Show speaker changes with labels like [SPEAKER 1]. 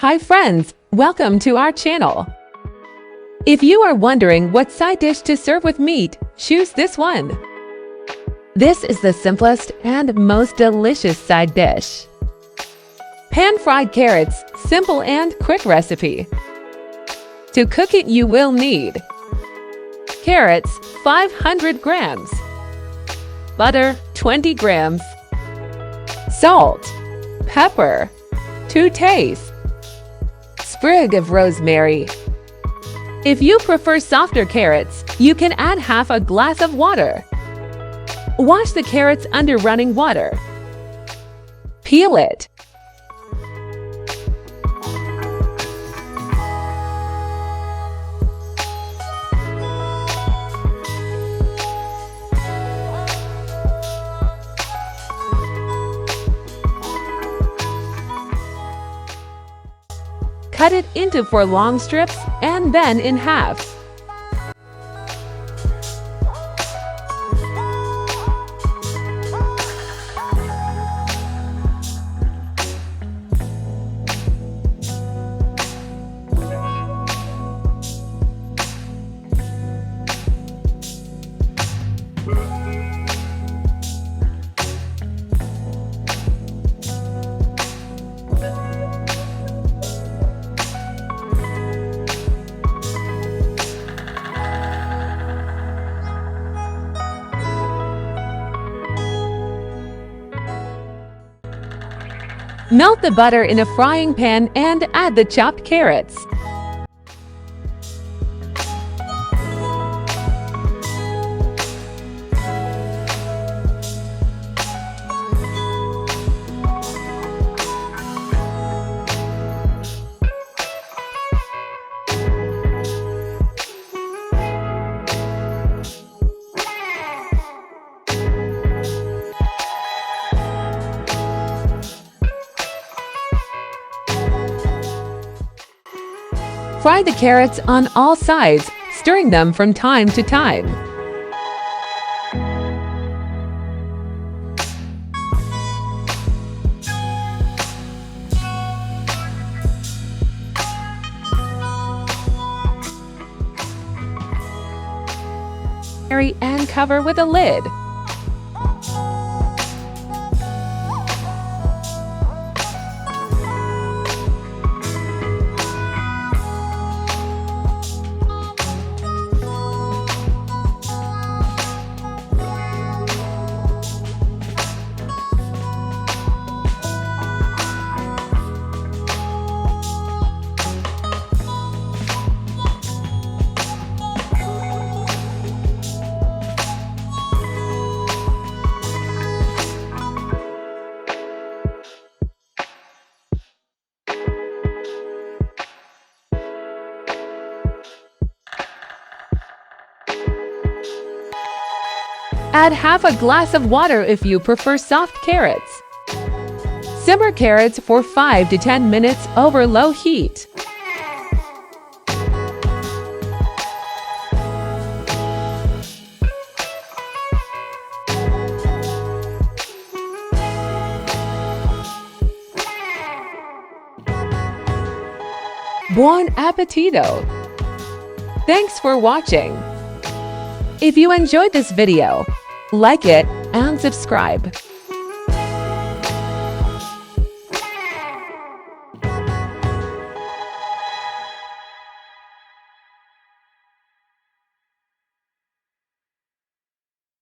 [SPEAKER 1] Hi friends, welcome to our channel. If you are wondering what side dish to serve with meat, choose this one. This is the simplest and most delicious side dish. Pan-fried carrots, simple and quick recipe. To cook it you will need carrots, 500 grams, butter, 20 grams, salt, pepper, 2 taste, sprig of rosemary. If you prefer softer carrots, you can add half a glass of water. Wash the carrots under running water. Peel it. Cut it into 4 long strips and then in half. Melt the butter in a frying pan and add the chopped carrots. Fry the carrots on all sides, stirring them from time to time. And cover with a lid. Add half a glass of water if you prefer soft carrots. Simmer carrots for 5 to 10 minutes over low heat. Buon appetito! Thanks for watching. If you enjoyed this video, like it and subscribe.